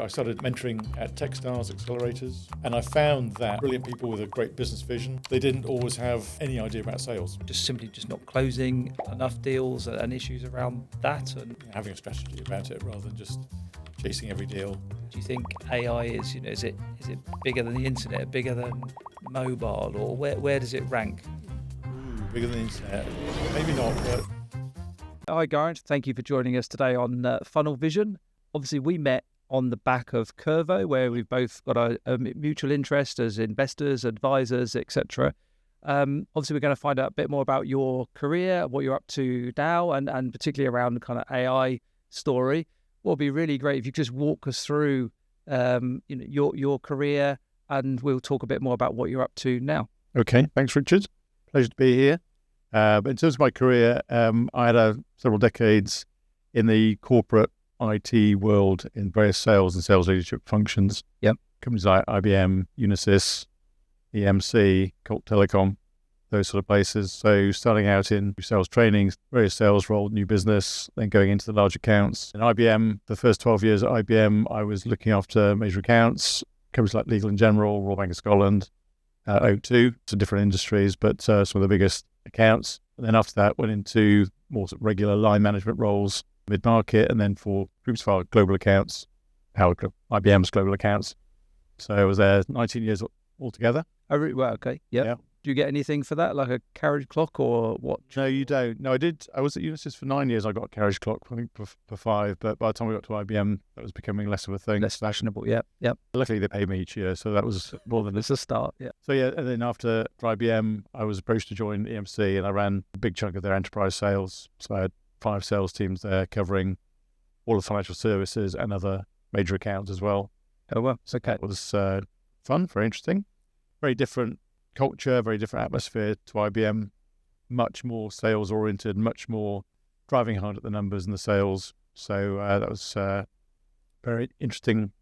I started mentoring at Techstars accelerators, and I found that brilliant people with a great business vision, they didn't always have any idea about sales. Just not closing enough deals and issues around that, and having a strategy about it rather than just chasing every deal. Do you think AI is, is it bigger than the internet, bigger than mobile, or where does it rank? Bigger than the internet? Maybe not, but... Hi, Geraint. Thank you for joining us today on Funnel Vision. Obviously, we met on the back of Curvo, where we've both got a mutual interest as investors, advisors, etc. Obviously, we're going to find out a bit more about your career, what you're up to now, and particularly around the kind of AI story. What would be really great if you could just walk us through your career, and we'll talk a bit more about what you're up to now. Okay, thanks, Richard. Pleasure to be here. But in terms of my career, I had several decades in the corporate IT world in various sales and sales leadership functions. Yep. Companies like IBM, Unisys, EMC, Colt Telecom, those sort of places. So starting out in sales training, various sales roles, new business, then going into the large accounts. In IBM, the first 12 years at IBM, I was looking after major accounts, companies like Legal & General, Royal Bank of Scotland, O2, so different industries, but some of the biggest accounts. And then after that, went into more sort of regular line management roles, mid-market, and then for groups for global accounts, IBM's global accounts. So I was there 19 years altogether. Oh, well, okay. Yep. Yeah. Do you get anything for that, like a carriage clock or what? No, you don't. No, I was at Unisys for 9 years. I got a carriage clock, I think, for 5. But by the time we got to IBM, that was becoming less of a thing. Less fashionable, yep. Luckily, they paid me each year, so that was more than It's a start, yeah. So yeah, and then after IBM, I was approached to join EMC, and I ran a big chunk of their enterprise sales. So I had 5 sales teams there covering all of financial services and other major accounts as well. Oh, well, okay. It was fun, very interesting, very different culture, very different atmosphere to IBM, much more sales oriented, much more driving hard at the numbers and the sales. So that was a very interesting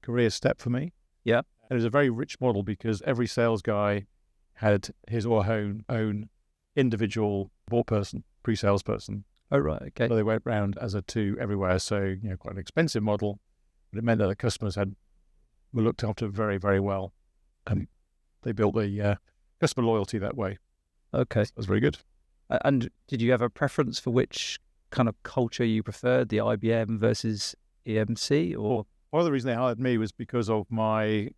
career step for me. Yeah. And it was a very rich model because every sales guy had his or her own individual support person, pre-sales person. Oh, right. Okay. So they went round as a 2 everywhere. So, quite an expensive model, but it meant that the customers were looked after very, very well. And they built the customer loyalty that way. Okay. That was very good. And did you have a preference for which kind of culture you preferred, the IBM versus EMC? Or One of the reasons they hired me was because of my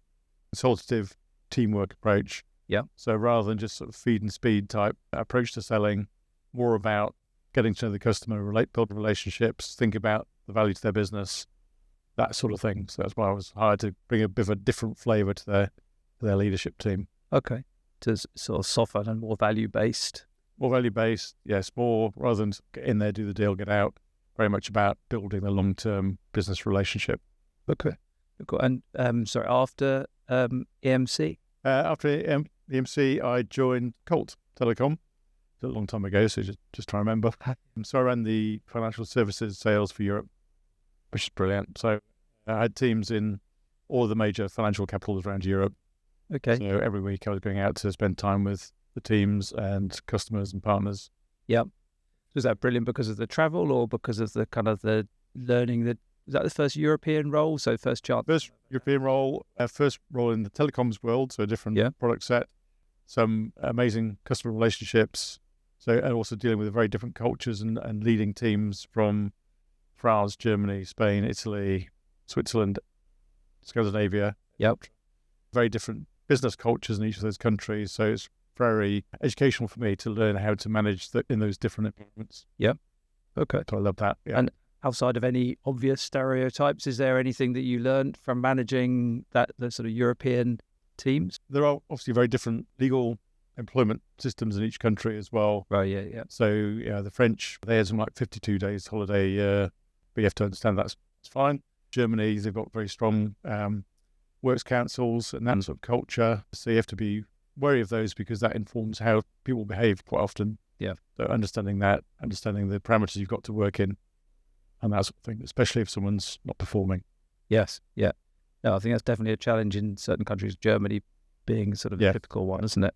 consultative teamwork approach. Yeah. So rather than just sort of feed and speed type approach to selling, more about getting to know the customer, build relationships, think about the value to their business, that sort of thing. So that's why I was hired to bring a bit of a different flavour to their leadership team. Okay. To sort of soften and more value-based. More value-based, yes. More rather than get in there, do the deal, get out. Very much about building the long-term business relationship. Okay. And after EMC? After EMC, I joined Colt Telecom a long time ago, so just try to remember. So I ran the financial services sales for Europe, which is brilliant. So I had teams in all the major financial capitals around Europe. Okay. So every week I was going out to spend time with the teams and customers and partners. Yep. Was that brilliant because of the travel or because of the kind of the learning? Was that the first European role? So first chance? First European role, first role in the telecoms world, so a different product set, some amazing customer relationships. So, and also dealing with very different cultures and leading teams from France, Germany, Spain, Italy, Switzerland, Scandinavia. Yep. Very different business cultures in each of those countries. So it's very educational for me to learn how to manage in those different environments. Yep. Okay. So I love that. Yeah. And outside of any obvious stereotypes, is there anything that you learned from managing the sort of European teams? There are obviously very different legal employment systems in each country as well. Right, yeah. So, the French, they had some like 52 days holiday a year, but you have to understand that's fine. Germany, they've got very strong works councils and that sort of culture. So you have to be wary of those because that informs how people behave quite often. Yeah. So understanding the parameters you've got to work in and that sort of thing, especially if someone's not performing. Yes, yeah. No, I think that's definitely a challenge in certain countries, Germany being sort of a typical one, isn't it?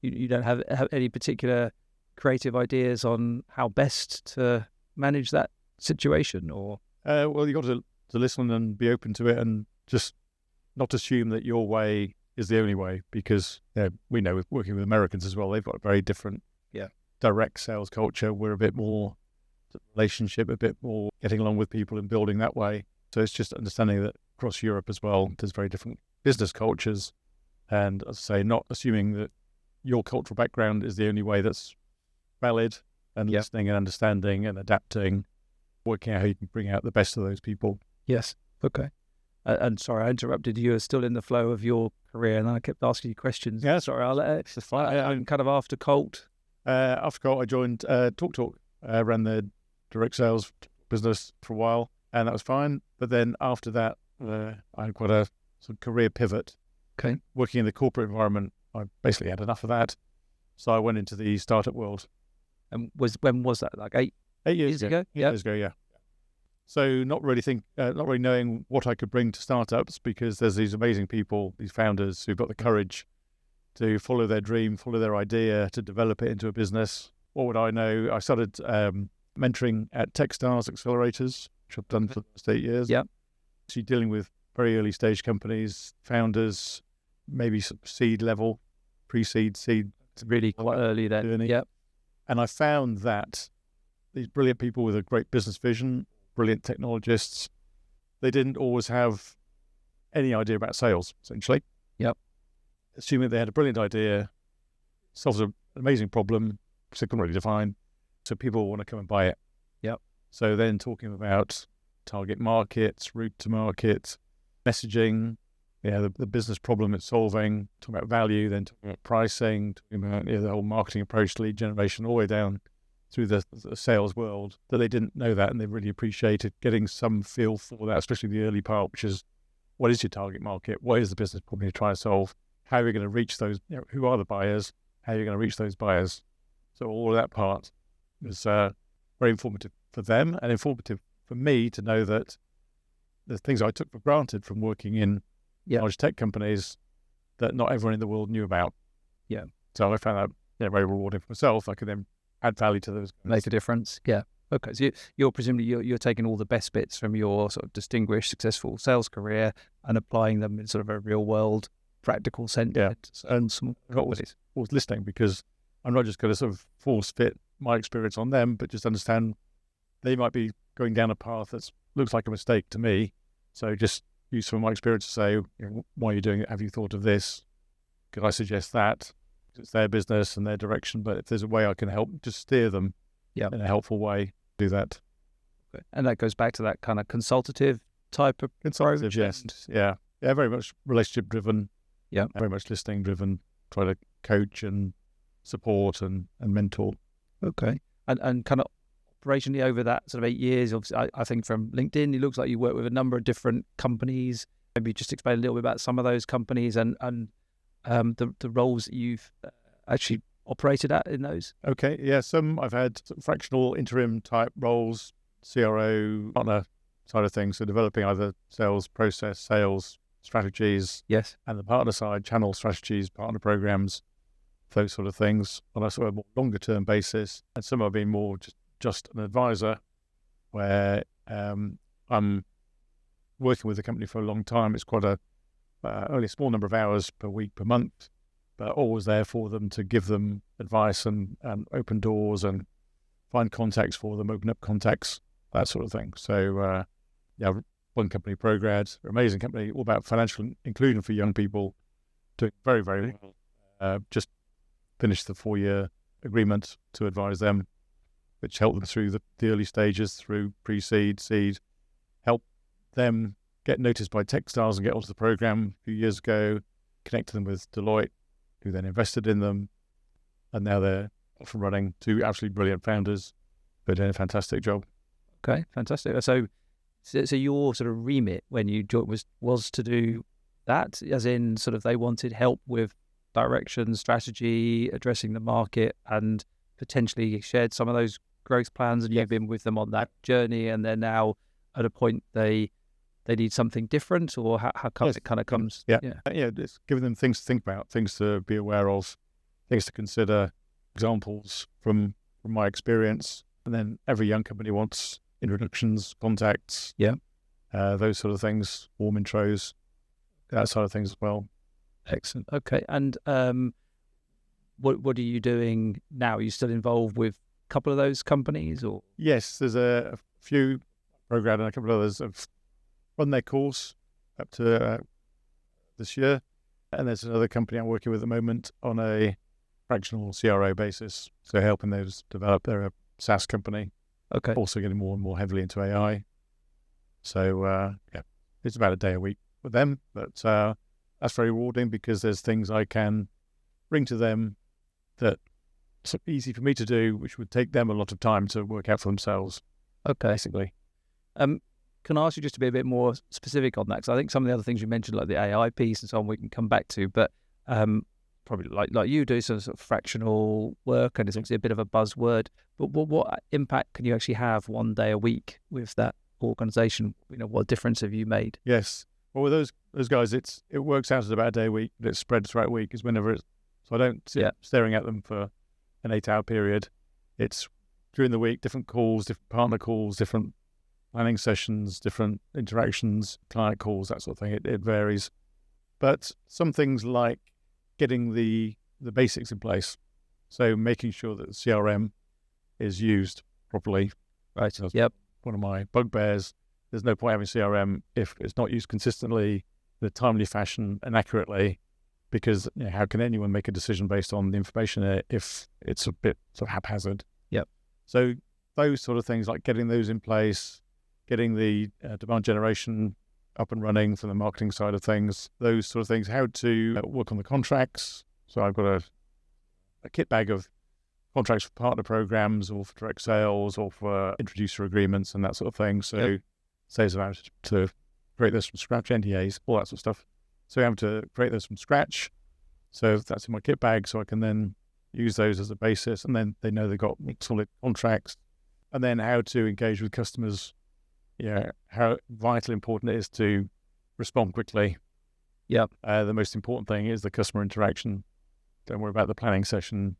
You don't have any particular creative ideas on how best to manage that situation, or? Well, you've got to to listen and be open to it, and just not assume that your way is the only way, because we know with working with Americans as well, they've got a very different direct sales culture. We're a bit more relationship, a bit more getting along with people and building that way. So it's just understanding that across Europe as well, there's very different business cultures. And as I say, not assuming that your cultural background is the only way that's valid, and listening and understanding and adapting, working out how you can bring out the best of those people. Yes. Okay. And sorry, I interrupted you. You're still in the flow of your career, and I kept asking you questions. Yeah, sorry. I'll let it. It's fine. I'm kind of after Colt. After Colt, I joined TalkTalk, ran the direct sales business for a while, and that was fine. But then after that, I had quite a sort of career pivot. Okay. Working in the corporate environment, I basically had enough of that. So I went into the startup world. And when was that? Like 8 years ago? 8 years ago, yeah. So not really knowing what I could bring to startups, because there's these amazing people, these founders who've got the courage to follow their dream, follow their idea, to develop it into a business. What would I know? I started mentoring at Techstars Accelerators, which I've done for the last 8 years. Yeah. So you're dealing with very early stage companies, founders, maybe seed level, pre-seed, seed. It's really quite early then. Journey. Yeah. And I found that these brilliant people with a great business vision, brilliant technologists, they didn't always have any idea about sales, essentially. Yep. Assuming they had a brilliant idea, solves an amazing problem, which they couldn't really define, so people want to come and buy it. Yep. So then talking about target markets, route to market, messaging, the business problem it's solving, talking about value, then talking about pricing, talking about the whole marketing approach to lead generation, all the way down through the sales world, that they didn't know that, and they really appreciated getting some feel for that, especially the early part, which is, what is your target market? What is the business problem you're trying to solve? How are you going to reach those? Who are the buyers? How are you going to reach those buyers? So all of that part was very informative for them, and informative for me to know that the things I took for granted from working in large tech companies, that not everyone in the world knew about. Yeah. So I found that very rewarding for myself. I could then add value to those guys. Make a difference. Yeah. Okay. So you're presumably you're taking all the best bits from your sort of distinguished, successful sales career and applying them in sort of a real world, practical sense. Yeah. And some always listening, because I'm not just going to sort of force fit my experience on them, but just understand they might be going down a path that looks like a mistake to me. So just use some of my experience to say, why are you doing it? Have you thought of this? Could I suggest that? It's their business and their direction, but if there's a way I can help, just steer them in a helpful way, do that. Okay. And that goes back to that kind of consultative type of approach. Yes. Yeah, very much relationship driven. Yeah. Very much listening driven, try to coach and support and mentor. Okay. And kind of operationally over that sort of 8 years, obviously, I think from LinkedIn, it looks like you work with a number of different companies. Maybe just explain a little bit about some of those companies and the roles that you've actually operated at in those. Okay, yeah, some I've had fractional interim type roles, CRO, partner side of things, so developing either sales process, sales strategies, yes, and the partner side, channel strategies, partner programs, those sort of things on a sort of more longer term basis. And some have been more just an advisor, where I'm working with the company for a long time. It's quite only a small number of hours per week, per month, but always there for them to give them advice and open doors and find contacts for them, open up contacts, that sort of thing. So, one company, Prograd, amazing company, all about financial inclusion for young people, doing very, very well. Just finished the 4-year agreement to advise them, which helped them through the early stages, through pre-seed, seed, help them get noticed by Techstars and get onto the program a few years ago, connected them with Deloitte, who then invested in them, and now they're off and running. 2 absolutely brilliant founders who are doing a fantastic job. Okay, fantastic. So your sort of remit when you joined was to do that, as in sort of they wanted help with direction, strategy, addressing the market, and potentially shared some of those growth plans, and you've been with them on that journey, and they're now at a point they need something different, or how come it kind of comes? Yeah, it's giving them things to think about, things to be aware of, things to consider, examples from my experience. And then every young company wants introductions, contacts, those sort of things, warm intros, that side of things as well. Excellent. Okay. And what are you doing now? Are you still involved with a couple of those companies, or? Yes, there's a few Prograd and a couple of others have run their course up to this year. And there's another company I'm working with at the moment on a fractional CRO basis. So helping those develop. They're a SaaS company, Okay. also getting more and more heavily into AI. So it's about a day a week with them, but that's very rewarding because there's things I can bring to them that are easy for me to do, which would take them a lot of time to work out for themselves, Okay. basically. Can I ask you just to be a bit more specific on that? Because I think some of the other things you mentioned, like the AI piece and so on, we can come back to. But probably like you do some sort of fractional work, and it's obviously a bit of a buzzword. But what impact can you actually have one day a week with that organisation? What difference have you made? Yes. Well, with those guys, it works out as about a day a week, but it spreads throughout the week. Is whenever it's so I don't sit staring at them for an 8-hour period. It's during the week, different calls, different partner calls, different planning sessions, different interactions, client calls, that sort of thing. It varies. But some things like getting the basics in place. So making sure that the CRM is used properly. Right. So Yep. one of my bugbears. There's no point having CRM if it's not used consistently, in a timely fashion and accurately, because how can anyone make a decision based on the information in it if it's a bit sort of haphazard? Yep. So those sort of things, like getting those in place, getting the demand generation up and running from the marketing side of things, those sort of things, how to work on the contracts. So I've got a kit bag of contracts for partner programs or for direct sales or for introducer agreements and that sort of thing. So saves about to create those from scratch, NDAs, all that sort of stuff. So I have to create those from scratch. So that's in my kit bag, so I can then use those as a basis, and then they know they've got solid contracts. And then how to engage with customers, how vitally important it is to respond quickly. Yep. The most important thing is the customer interaction. Don't worry about the planning session,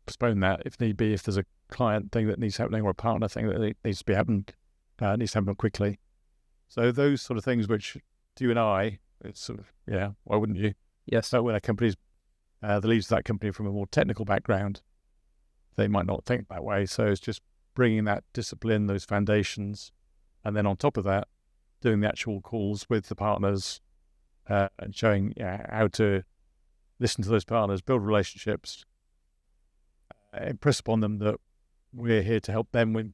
postpone that if need be. If there's a client thing that needs happening or a partner thing that needs to be happened, needs to happen quickly. So those sort of things which to you and I, it's sort of, why wouldn't you? Yes. So when a company's, the leaders of that company from a more technical background, they might not think that way. So it's just bringing that discipline, those foundations, and then on top of that, doing the actual calls with the partners and showing how to listen to those partners, build relationships, impress upon them that we're here to help them win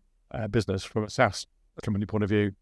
business from a SaaS company point of view,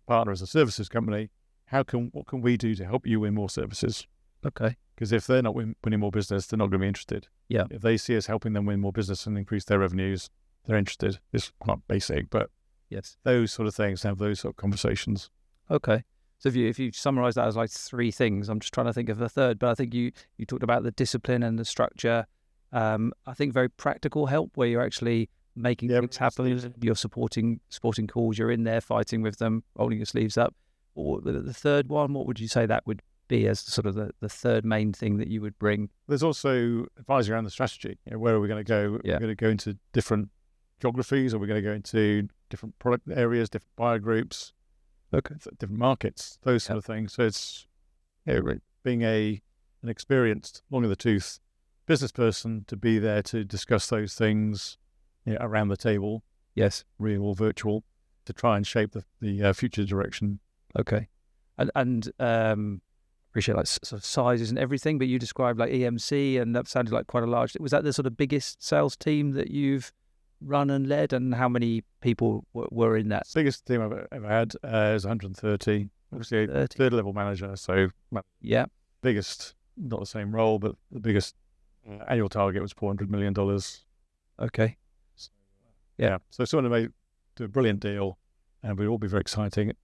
partner as a services company. What can we do to help you win more services? Okay. Because if they're not winning more business, they're not going to be interested. Yeah. If they see us helping them win more business and increase their revenues, they're interested. It's quite basic, but yes, those sort of things, have those sort of conversations. Okay. So if you summarize that as like 3 things, I'm just trying to think of the third, but I think you talked about the discipline and the structure. I think very practical help where you're actually making things happen. You're supporting calls. You're in there fighting with them, rolling your sleeves up. Or the third one, what would you say that would be as sort of the third main thing that you would bring? There's also advising around the strategy. Where are we going to go? Yeah. We're going to go into different geographies, or we're going to go into different product areas, different buyer groups, different markets, those sort of things. So it's being an experienced, long in the tooth business person to be there to discuss those things around the table. Yes, real or virtual, to try and shape the future direction. Okay, and appreciate like sort of sizes and everything, but you described like EMC, and that sounded like quite a large. Was that the sort of biggest sales team that you've run and led, and how many people were in that? Biggest team I've ever had is 130. Obviously, a third level manager. So biggest, not the same role, but the biggest annual target was $400 million. Okay. So someone may do a brilliant deal, and we'd all be very excited.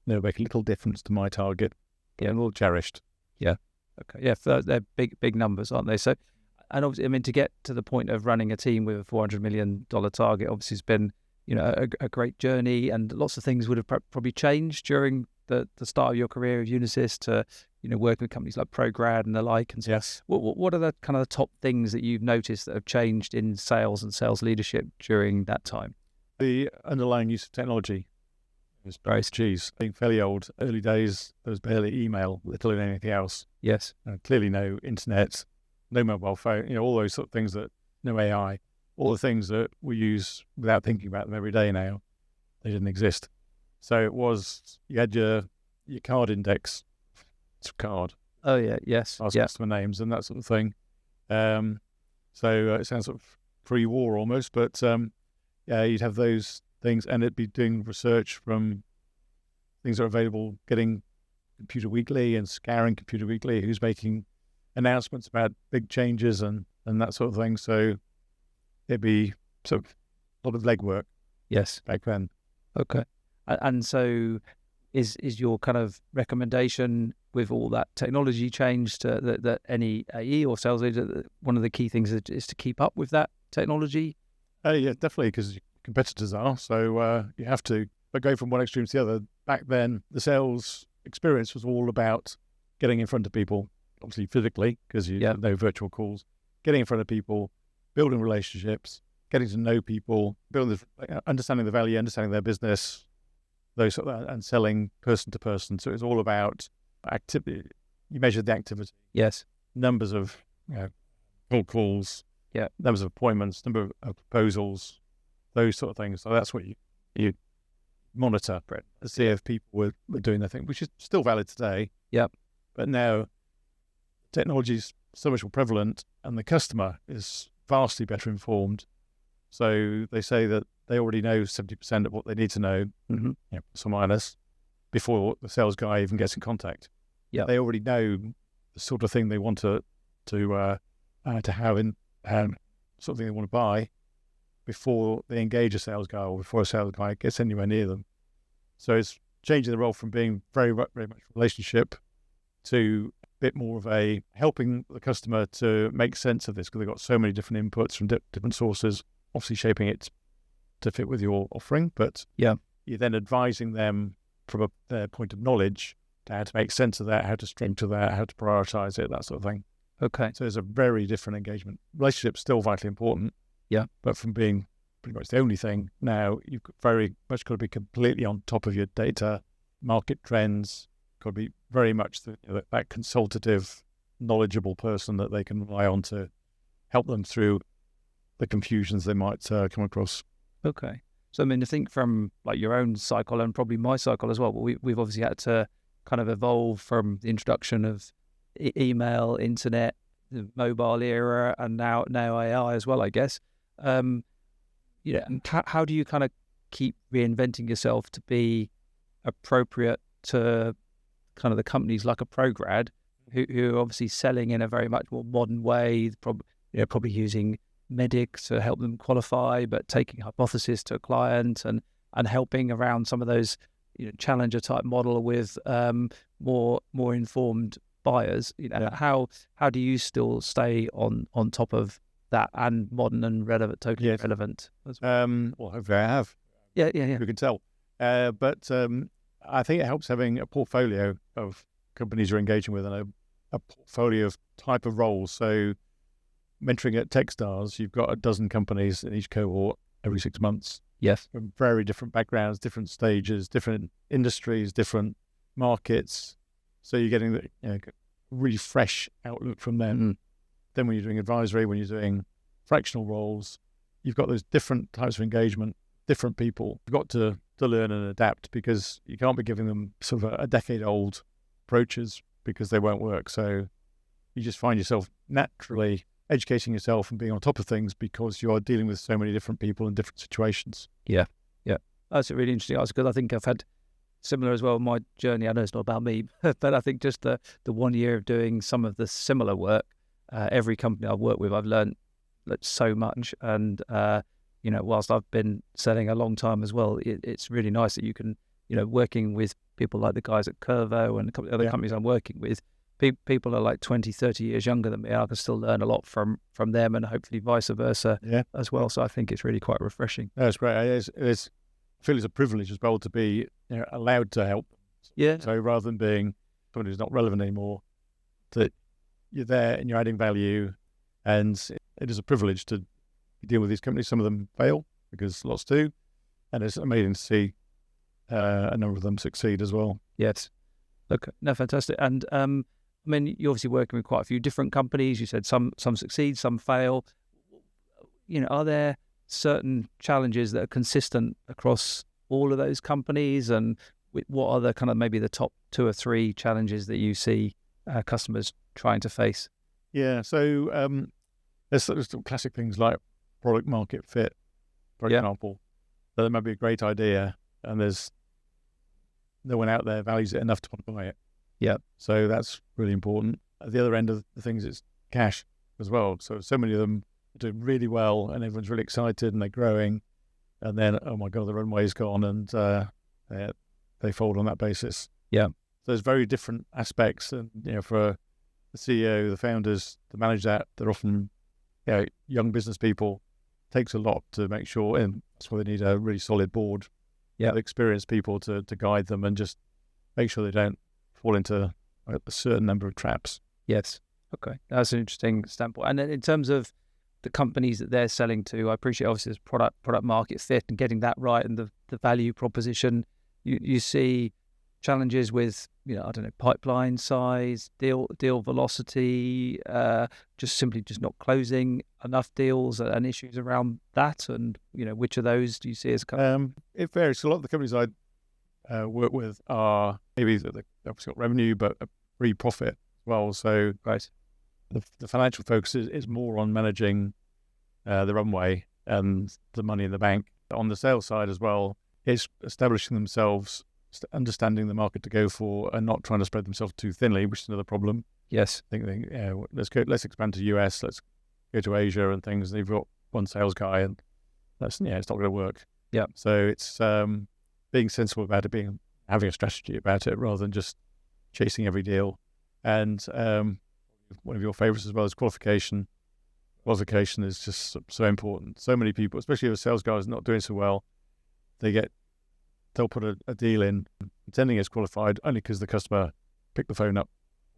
Make a little difference to my target. And all cherished. Yeah. Okay. Yeah. They're big numbers, aren't they? So, and obviously, I mean, to get to the point of running a team with a $400 million target, obviously, has been, a great journey, and lots of things would have probably changed during the start of your career of Unisys to, working with companies like Prograd and the like. And so yes. What are the kind of the top things that you've noticed that have changed in sales and sales leadership during that time? The underlying use of technology. It was, geez, being fairly old, early days, there was barely email, little and anything else. Yes. Clearly no internet, no mobile phone, all those sort of things no AI, all the things that we use without thinking about them every day now, they didn't exist. So it was, you had your card index, card. Oh, yeah, yes. Customer names and that sort of thing. So it sounds sort of pre-war almost, but you'd have those things, and it'd be doing research from things that are available, getting Computer Weekly and scouring Computer Weekly, who's making announcements about big changes and that sort of thing. So it'd be sort of a lot of legwork. Yes. Back then. Okay. And so is your kind of recommendation with all that technology change to that any AE or sales leader, one of the key things is to keep up with that technology? Yeah, definitely, because competitors are. So you have to. But go from one extreme to the other. Back then, the sales experience was all about getting in front of people, obviously physically, because you have no virtual calls, getting in front of people, building relationships, getting to know people, understanding the value, understanding their business, those sort of, and selling person to person. So it's all about activity. You measure the activity. Yes. Numbers of cold calls. Yeah. Numbers of appointments, number of proposals, those sort of things. So that's what you monitor to see if people were doing their thing, which is still valid today. Yep. But now technology is so much more prevalent and the customer is vastly better informed. So they say that they already know 70% of what they need to know, plus or minus, before the sales guy even gets in contact. Yeah. They already know the sort of thing they want to have in sort of thing they want to buy before they engage a sales guy or before a sales guy gets anywhere near them. So it's changing the role from being very, very much relationship to a bit more of a helping the customer to make sense of this, because they've got so many different inputs from different sources, obviously shaping it to fit with your offering. But you're then advising them from their point of knowledge to how to make sense of that, how to structure that, how to prioritize it, that sort of thing. Okay. So there's a very different engagement. Relationship's still vitally important. Yeah. But from being pretty much the only thing, now you've very much got to be completely on top of your data, market trends, got to be very much that consultative, knowledgeable person that they can rely on to help them through the confusions they might come across. Okay. So, I mean, I think from like your own cycle and probably my cycle as well, but we've obviously had to kind of evolve from the introduction of email, internet, the mobile era, and now AI as well, I guess. How do you kind of keep reinventing yourself to be appropriate to kind of the companies like a Prograd, who are obviously selling in a very much more modern way, probably using Medic to help them qualify, but taking hypothesis to a client and helping around some of those challenger type model with more informed buyers. How do you still stay on top of that and modern and relevant, totally relevant? Well, hopefully I have. Yeah. You can tell. But I think it helps having a portfolio of companies you're engaging with and a portfolio of type of roles. So mentoring at Techstars, you've got a dozen companies in each cohort every 6 months. Yes. From very different backgrounds, different stages, different industries, different markets. So you're getting the really fresh outlook from them. Mm-hmm. Then when you're doing advisory, when you're doing fractional roles, you've got those different types of engagement, different people. You've got to learn and adapt, because you can't be giving them sort of a decade-old approaches, because they won't work. So you just find yourself naturally educating yourself and being on top of things because you are dealing with so many different people in different situations. Yeah. That's a really interesting answer, because I think I've had similar as well in my journey. I know it's not about me, but I think just the 1 year of doing some of the similar work, every company I've worked with, I've learned so much. And, whilst I've been selling a long time as well, it's really nice that you can, working with people like the guys at Curvo and a couple of other companies I'm working with, people are like 20, 30 years younger than me. I can still learn a lot from them, and hopefully vice versa as well. So I think it's really quite refreshing. That's great. I feel it's a privilege as well to be allowed to help. Yeah. So rather than being someone who's not relevant anymore, that you're there and you're adding value, and it is a privilege to deal with these companies. Some of them fail, because lots do, and it's amazing to see a number of them succeed as well. Yes. Okay. No, fantastic. And I mean, you're obviously working with quite a few different companies. You said some succeed, some fail. Are there certain challenges that are consistent across all of those companies? And what are the kind of maybe the top 2 or 3 challenges that you see customers trying to face? Yeah. So there's sort of classic things like product market fit, for example. That might be a great idea, and there's no one out there values it enough to want to buy it. Yeah. So that's really important. At the other end of the things, it's cash as well. So many of them are doing really well, and everyone's really excited, and they're growing, and then, oh my God, the runway's gone, and they fold on that basis. Yeah. So there's very different aspects, and for the CEO, the founders to manage that, they're often young business people. It takes a lot to make sure, and that's why they need a really solid board. Yeah, experienced people to guide them and just make sure they don't fall into a certain number of traps. Yes. Okay. That's an interesting standpoint. And then in terms of the companies that they're selling to, I appreciate obviously there's product market fit and getting that right, and the value proposition. You see challenges with, I don't know, pipeline size, deal velocity, just not closing enough deals, and issues around that. And, which of those do you see as it varies. So a lot of the companies I work with are maybe they've obviously got revenue, but a free profit as well. So right. The financial focus is more on managing the runway and the money in the bank. On the sales side as well, it's establishing themselves, understanding the market to go for, and not trying to spread themselves too thinly, which is another problem. Yes. Thinking, let's expand to US, let's go to Asia and things. They've got one sales guy, and it's not going to work. Yeah. So it's being sensible about it, having a strategy about it, rather than just chasing every deal. And one of your favorites as well is qualification. Qualification is just so important. So many people, especially if a sales guy is not doing so well, they'll put a deal in pretending it's qualified only because the customer picked the phone up,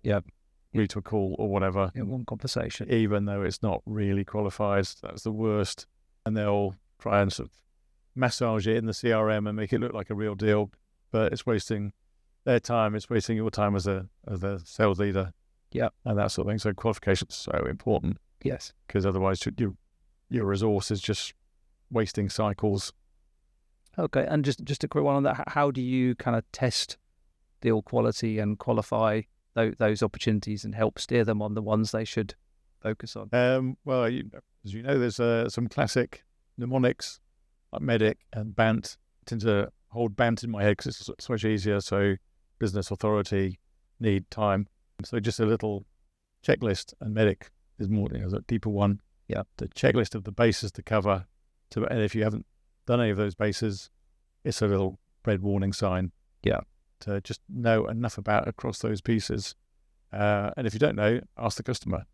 agreed to a call or whatever. One conversation. Even though it's not really qualified. That's the worst. And they'll try and sort of massage it in the CRM and make it look like a real deal, but it's wasting their time. It's wasting your time as a sales leader. Yeah. And that sort of thing. So qualification is so important. Yes. Because otherwise your resource is just wasting cycles. Okay, and just a quick one on that. How do you kind of test deal quality and qualify those opportunities and help steer them on the ones they should focus on? Well, as you know, there's some classic mnemonics like MEDDIC and BANT. I tend to hold BANT in my head because it's so much easier. So business, authority, need, time. So just a little checklist, and MEDDIC is more a deeper one. Yeah, the checklist of the bases to cover. And if you haven't done any of those bases, it's a little red warning sign. Yeah. To just know enough about across those pieces. And if you don't know, ask the customer.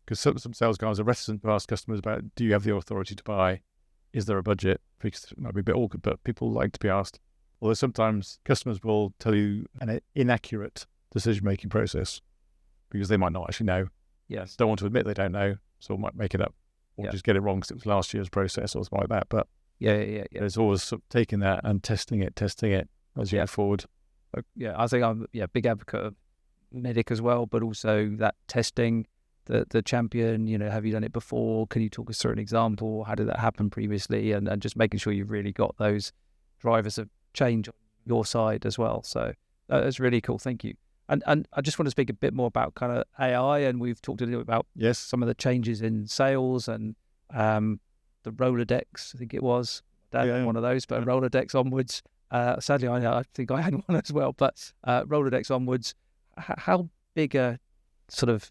Because some sales guys are reticent to ask customers about, do you have the authority to buy? Is there a budget? Because it might be a bit awkward, but people like to be asked. Although sometimes customers will tell you an inaccurate decision-making process because they might not actually know. Yes. Don't want to admit they don't know, so might make it up or just get it wrong because it was last year's process or something like that. But there's always sort of taking that and testing it as you go forward. Yeah, I think I'm big advocate of MEDDIC as well, but also that testing, the champion, have you done it before? Can you talk us through an example? How did that happen previously? And just making sure you've really got those drivers of change on your side as well. So that's really cool. Thank you. And I just want to speak a bit more about kind of AI, and we've talked a little bit about some of the changes in sales and the Rolodex, I think it was. One of those, but Rolodex onwards. Sadly, I think I had one as well, but Rolodex onwards. How big a sort of,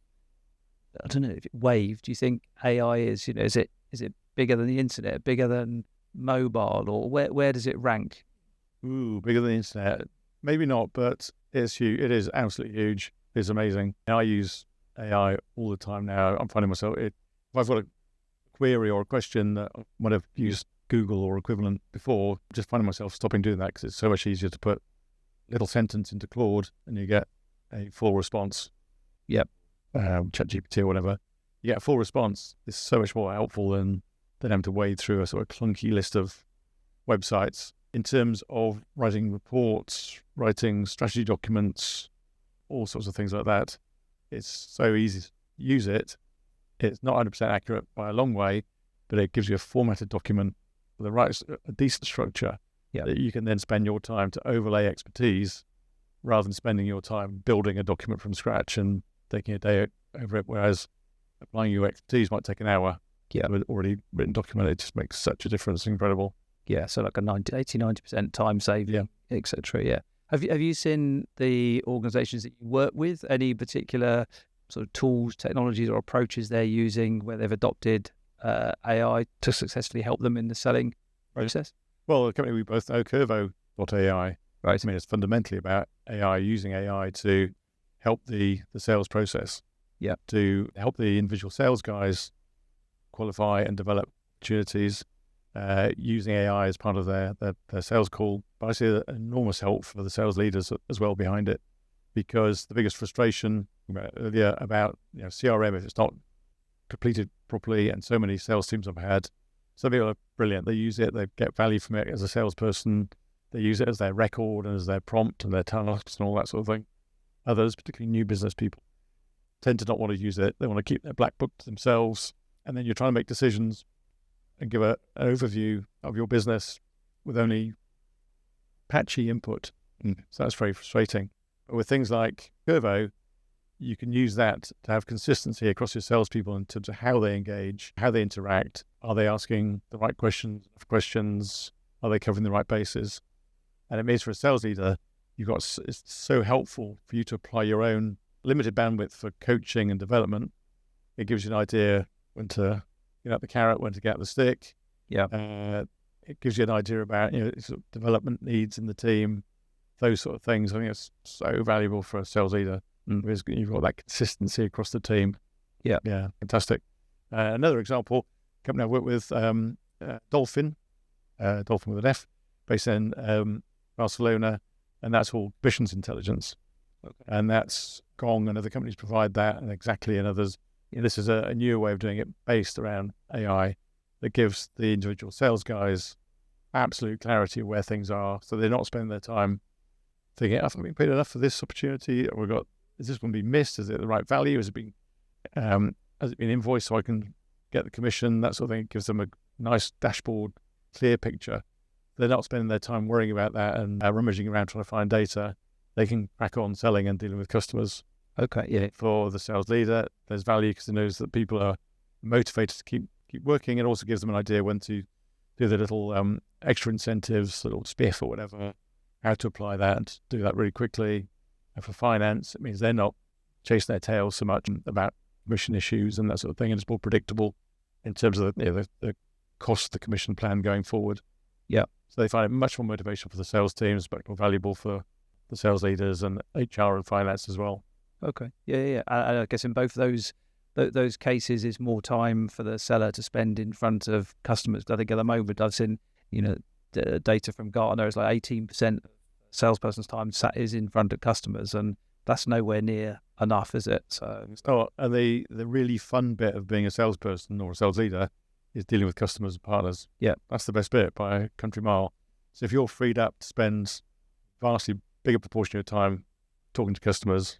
I don't know, wave do you think AI is? Is it bigger than the internet, bigger than mobile, or where does it rank? Ooh, bigger than the internet? Maybe not, but it's huge. It is absolutely huge. It's amazing. I use AI all the time now. I'm finding myself, if I've got a query or a question that I might have used Google or equivalent before, just finding myself stopping doing that because it's so much easier to put a little sentence into Claude and you get a full response. Yep. ChatGPT or whatever. You get a full response. It's so much more helpful than having to wade through a sort of clunky list of websites. in terms of writing reports, writing strategy documents, all sorts of things like that. It's so easy to use it. It's not 100% accurate by a long way, but it gives you a formatted document with a decent structure that you can then spend your time to overlay expertise rather than spending your time building a document from scratch and taking a day over it, whereas applying your expertise might take an hour. With already written document, it just makes such a difference. Incredible. Yeah, so like a 90% time saving, etc. Yeah. Have you seen the organisations that you work with, any particular sort of tools, technologies or approaches they're using where they've adopted AI to successfully help them in the selling process? Well, the company we both know, Curvo.ai, right? I mean, it's fundamentally about AI, using AI to help the sales process. Yeah. To help the individual sales guys qualify and develop opportunities using AI as part of their sales call. But I see an enormous help for the sales leaders as well behind it, because the biggest frustration earlier about CRM, if it's not completed properly, and so many sales teams I've had, some people are brilliant. They use it, they get value from it as a salesperson. They use it as their record and as their prompt and their tasks and all that sort of thing. Others, particularly new business people, tend to not want to use it. They want to keep their black book to themselves. And then you're trying to make decisions and give an overview of your business with only patchy input. So that's very frustrating. But with things like Curvo, you can use that to have consistency across your salespeople in terms of how they engage, how they interact. Are they asking the right questions? Are they covering the right bases? And it means for a sales leader, it's so helpful for you to apply your own limited bandwidth for coaching and development. It gives you an idea when to get out the carrot, when to get out the stick. Yeah. It gives you an idea about sort of development needs in the team, those sort of things. I think it's so valuable for a sales leader because you've got that consistency across the team. Yeah. Yeah, fantastic. Another example, company I work with, Dolphin with an F, based in Barcelona, and that's all missions intelligence. Okay. And that's Gong and other companies provide that, and Exactly and others. This is a newer way of doing it based around AI that gives the individual sales guys absolute clarity of where things are, so they're not spending their time thinking, "Have we been paid enough for this opportunity? Or is this going to be missed? Is it the right value? Has it been invoiced so I can get the commission?" That sort of thing. It gives them a nice dashboard, clear picture. They're not spending their time worrying about that and rummaging around trying to find data. They can crack on selling and dealing with customers. Okay, yeah. For the sales leader, there's value because it knows that people are motivated to keep working. It also gives them an idea when to do the little extra incentives, little spiff or whatever, how to apply that, do that really quickly. And for finance, it means they're not chasing their tails so much about commission issues and that sort of thing, and it's more predictable in terms of the cost of the commission plan going forward. Yeah. So they find it much more motivational for the sales teams, much more valuable for the sales leaders and HR and finance as well. Okay. Yeah. I guess in both those cases, is more time for the seller to spend in front of customers. I think at the moment I've seen, the data from Gartner is like 18% salesperson's time is in front of customers, and that's nowhere near enough, is it? So it's not. And the really fun bit of being a salesperson or a sales leader is dealing with customers and partners. Yeah, that's the best bit by a country mile. So if you're freed up to spend vastly bigger proportion of your time talking to customers,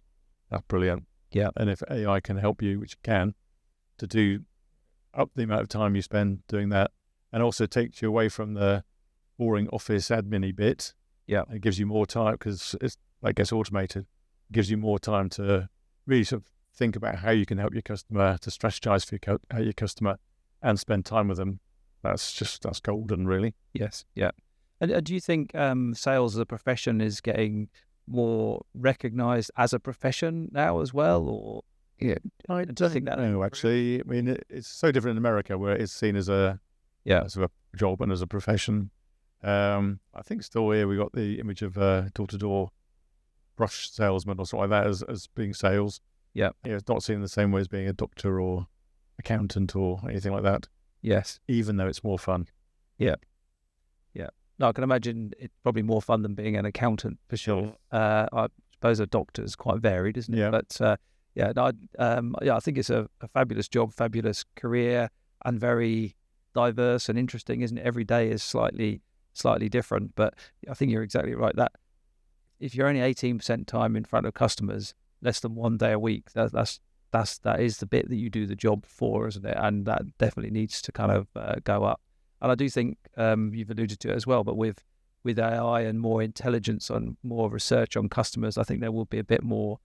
that's brilliant. Yeah. And if AI can help you, which it can, to do up the amount of time you spend doing that, and also takes you away from the boring office admin-y bit. Yeah. It gives you more time because it's like gets automated. It gives you more time to really sort of think about how you can help your customer, to strategize for your customer and spend time with them. That's golden, really. Yes. Yeah. And do you think sales as a profession is getting more recognized as a profession now as well, or I don't think that. No, actually, I mean it's so different in America where it's seen as a job and as a profession. I think still here we got the image of door-to-door brush salesman or something like that as being sales. Yeah, it's not seen in the same way as being a doctor or accountant or anything like that. Yes, even though it's more fun. Yeah. No, I can imagine it's probably more fun than being an accountant for sure. I suppose a doctor's quite varied, isn't it? Yeah. But I think it's a fabulous job, fabulous career, and very diverse and interesting, isn't it? Every day is slightly slightly different. But I think you're exactly right. That if you're only 18% time in front of customers, less than 1 day a week, that is the bit that you do the job for, isn't it? And that definitely needs to kind of go up. And I do think you've alluded to it as well, but with AI and more intelligence on more research on customers, I think there will be a bit more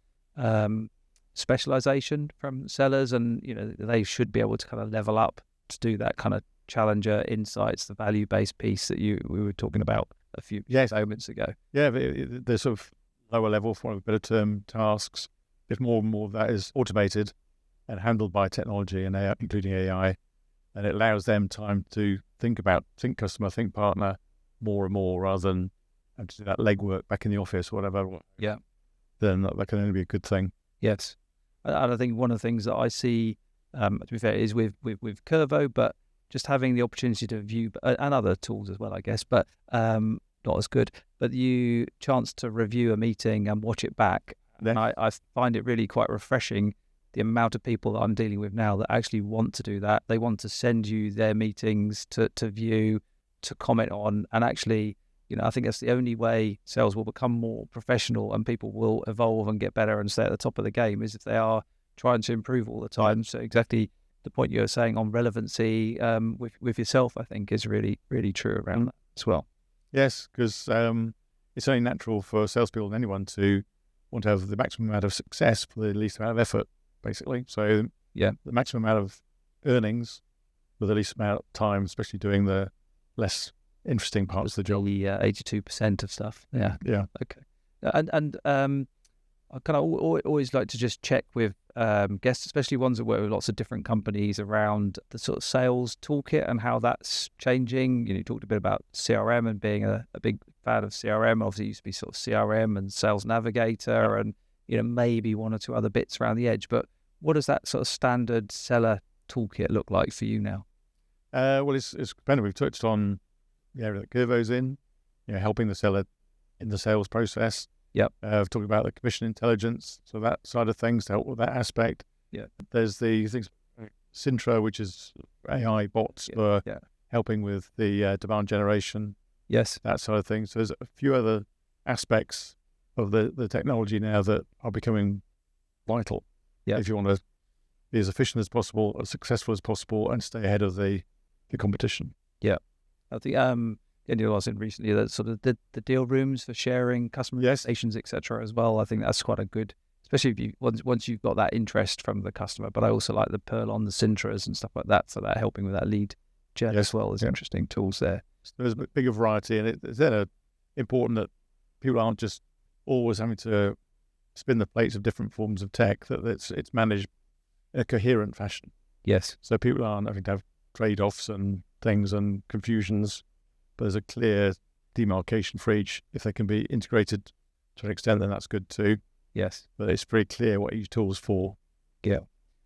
specialization from sellers, and they should be able to kind of level up to do that kind of challenger insights, the value-based piece that we were talking about a few moments ago. Yeah, the sort of lower level, for a better term, tasks. If more and more of that is automated and handled by technology and AI, including AI, and it allows them time to think customer, think partner more and more, rather than have to do that legwork back in the office or whatever. Yeah. Then that can only be a good thing. Yes. And I think one of the things that I see, to be fair, is with Curvo, but just having the opportunity to view, and other tools as well, I guess, but not as good, but the chance to review a meeting and watch it back. Yeah. And I find it really quite refreshing, the amount of people that I'm dealing with now that actually want to do that. They want to send you their meetings to view, to comment on, and actually, I think that's the only way sales will become more professional and people will evolve and get better and stay at the top of the game, is if they are trying to improve all the time. So exactly the point you're saying on relevancy with yourself, I think, is really, really true around that as well. Yes, because it's only natural for salespeople and anyone to want to have the maximum amount of success for the least amount of effort, basically. So yeah, the maximum amount of earnings with the least amount of time, especially doing the less interesting parts of the job. The 82% of stuff. Yeah. Yeah. Okay. And I kind of always like to just check with guests, especially ones that work with lots of different companies, around the sort of sales toolkit and how that's changing. You talked a bit about CRM and being a big fan of CRM. Obviously, it used to be sort of CRM and Sales Navigator, and maybe one or two other bits around the edge. But what does that sort of standard seller toolkit look like for you now? Well, it's dependent. We've touched on the area that Curvo's in, helping the seller in the sales process. Yep. I've talked about the commission intelligence, so that side of things to help with that aspect. Yeah. There's the things, Sintra, which is AI bots for helping with the demand generation. Yes. That side of things. So there's a few other aspects of the technology now that are becoming vital. Yeah. If you want to be as efficient as possible, as successful as possible, and stay ahead of the competition. Yeah. I think I was in recently that sort of the deal rooms for sharing customer presentations, etc. as well. I think that's quite a good, especially if you once you've got that interest from the customer. But I also like the Perlon, the Sintras and stuff like that for that, helping with that lead gen as well. There's interesting tools there. So there's a bigger variety, and it's then important that people aren't just always having to spin the plates of different forms of tech, that it's managed in a coherent fashion. Yes. So people aren't having to have trade-offs and things and confusions, but there's a clear demarcation for each. If they can be integrated to an extent, then that's good too. Yes. But it's very clear what each tool's for. Yeah.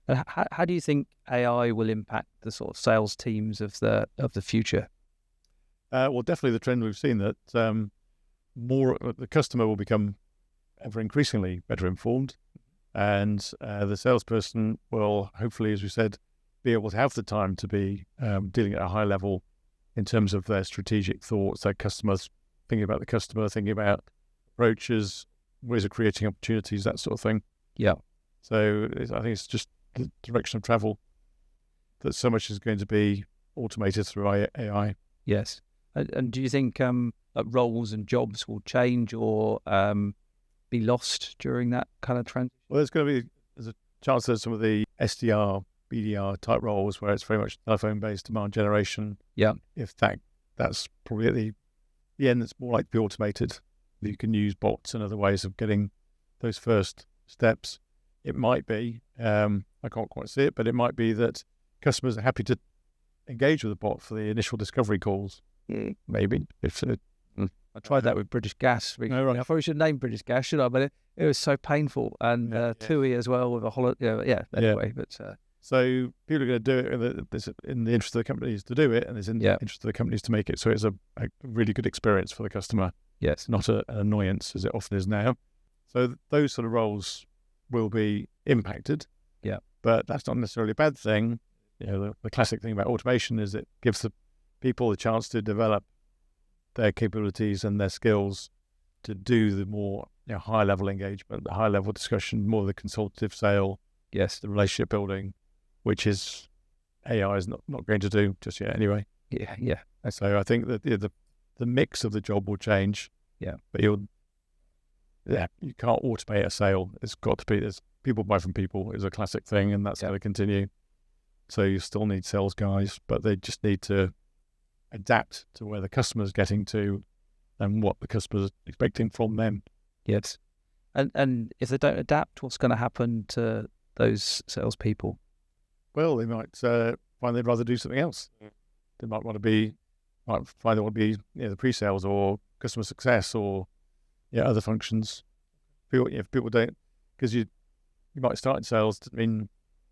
And how do you think AI will impact the sort of sales teams of the future? Well, definitely the trend we've seen that the customer will become ever increasingly better informed, and the salesperson will hopefully, as we said, be able to have the time to be dealing at a high level in terms of their strategic thoughts, their customers, thinking about the customer, thinking about approaches, ways of creating opportunities, that sort of thing. Yeah. So I think it's just the direction of travel, that so much is going to be automated through AI. Yes. And do you think roles and jobs will change or be lost during that kind of transition? Well, there's a chance that some of the SDR, BDR type roles where it's very much telephone-based demand generation. Yeah. If that's probably at the end, it's more like to be automated. You can use bots and other ways of getting those first steps. It might be, I can't quite see it, but it might be that customers are happy to engage with a bot for the initial discovery calls. Maybe. I tried that with British Gas. Oh, right. I probably should name British Gas, should I? But it was so painful. And TUI as well with a holiday. Anyway. But so people are going to do it, and it's in the interest of the companies to do it, and it's in the interest of the companies to make it so it's a really good experience for the customer. Yes. Not an annoyance as it often is now. So those sort of roles will be impacted. Yeah. But that's not necessarily a bad thing. The classic thing about automation is it gives the people the chance to develop their capabilities and their skills to do the more high level engagement, the high level discussion, more the consultative sale, Yes. the relationship building, which is AI is not going to do just yet anyway. Yeah. Yeah. So I think that the mix of the job will change. Yeah. But you can't automate a sale. It's got to be, there's people buy from people is a classic thing, and that's going to continue. So you still need sales guys, but they just need to adapt to where the customer's getting to and what the customer's expecting from them. Yes. And if they don't adapt, what's going to happen to those salespeople? Well, they might find they'd rather do something else. They might find they want to be the pre-sales or customer success or other functions. If people don't, because you might start in sales, I mean,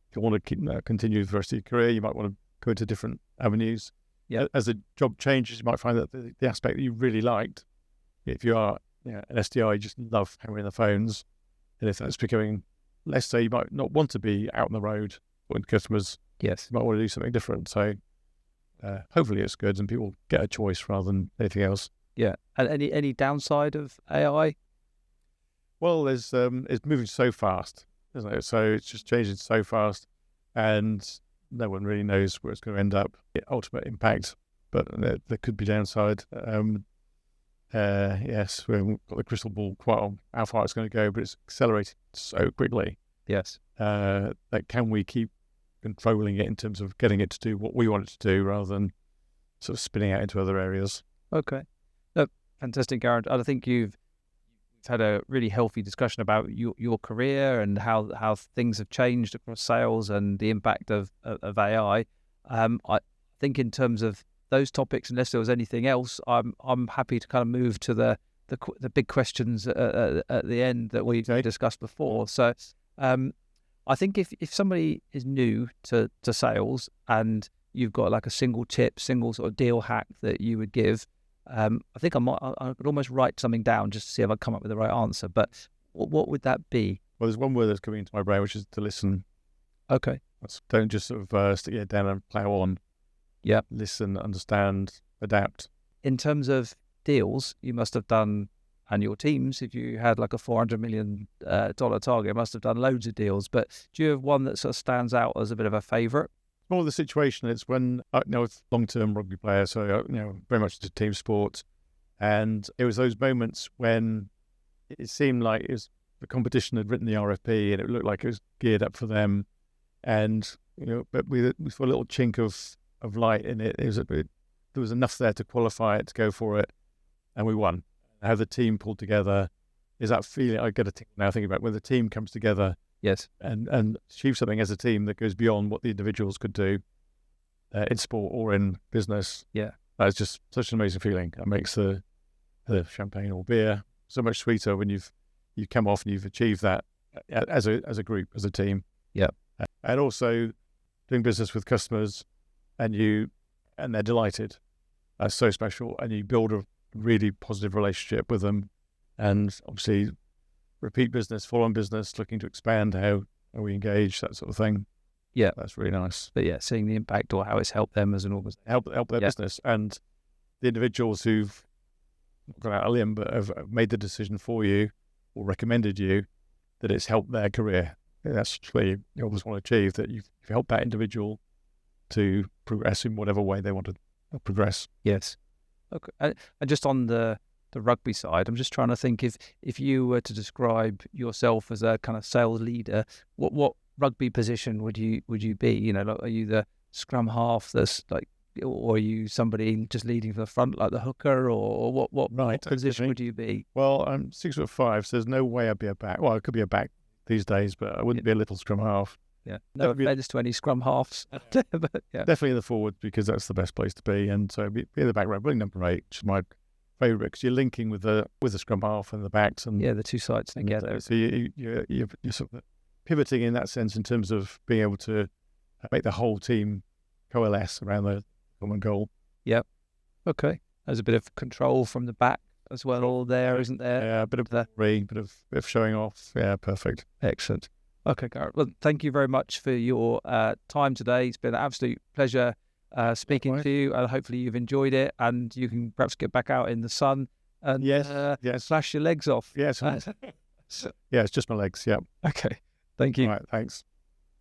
if you want to keep continue the rest of your career, you might want to go into different avenues. Yeah. As the job changes, you might find that the aspect that you really liked, if you are an SDR, you just love hammering the phones, and if that's becoming less so, you might not want to be out on the road with customers. Yes. You might want to do something different. So hopefully it's good and people get a choice rather than anything else. Yeah. And any downside of AI? Well, it's moving so fast, isn't it? So it's just changing so fast, and no one really knows where it's going to end up. Ultimate impact, but there could be downside. Yes, we haven't got the crystal ball quite on how far it's going to go, but it's accelerating so quickly. Yes. That can we keep controlling it in terms of getting it to do what we want it to do rather than sort of spinning out into other areas? Okay. No, fantastic, Gareth. I think you've had a really healthy discussion about your career and how things have changed across sales and the impact of AI. I think in terms of those topics, unless there was anything else, I'm happy to kind of move to the big questions at the end that we discussed before. So I think if somebody is new to sales and you've got like a single tip, single sort of deal hack that you would give, I think I could almost write something down just to see if I come up with the right answer. But what would that be? Well, there's one word that's coming into my brain, which is to listen. Okay. Don't just sort of stick your head down and plow on. Yeah. Listen, understand, adapt. In terms of deals, you must have done, and your teams, if you had like a $400 million target, must have done loads of deals. But do you have one that sort of stands out as a bit of a favourite? More the situation. It's when I was a long-term rugby player, so very much into team sport, and it was those moments when it seemed like it was the competition had written the RFP and it looked like it was geared up for them, and but we saw a little chink of light in it. There was enough there to qualify it, to go for it, and we won. How the team pulled together is that feeling. I get a tick now thinking about when the team comes together. Yes, and achieve something as a team that goes beyond what the individuals could do in sport or in business. Yeah, that's just such an amazing feeling. It makes the champagne or beer so much sweeter when you've come off and you've achieved that as a group, as a team. Yeah, and also doing business with customers and they're delighted. That's so special, and you build a really positive relationship with them, and obviously repeat business, follow-on business, looking to expand how we engage, that sort of thing. Yeah, that's really nice. But yeah, seeing the impact or how it's helped them as an organization, help their business, and the individuals who've gone out a limb but have made the decision for you or recommended you, that it's helped their career. That's what you always want to achieve, that you've helped that individual to progress in whatever way they want to progress. Yes. Okay. And just on the rugby side, I'm just trying to think if you were to describe yourself as a kind of sales leader, what rugby position would you be? Are you the scrum half that's like, or are you somebody just leading from the front like the hooker, or what position would you be? Well, I'm 6'5", so there's no way I'd be a back. Well, I could be a back these days, but I wouldn't be a little scrum half. Yeah, no offense to any scrum halves, but yeah, definitely in the forward, because that's the best place to be. And so be in the back row, running number 8, which is my favourite, because you're linking with the scrum half and the backs, and the two sides together. So you're sort of pivoting in that sense in terms of being able to make the whole team coalesce around the common goal. Yep. Okay. There's a bit of control from the back as well, all there, isn't there? Yeah, a bit of showing off. Yeah, perfect. Excellent. Okay, Gareth. Well, thank you very much for your time today. It's been an absolute pleasure speaking Likewise. to you, and hopefully you've enjoyed it, and you can perhaps get back out in the sun and Yes. slash your legs off. Yes. Yeah, it's just my legs. Yeah. Okay. Thank you. All right. Thanks.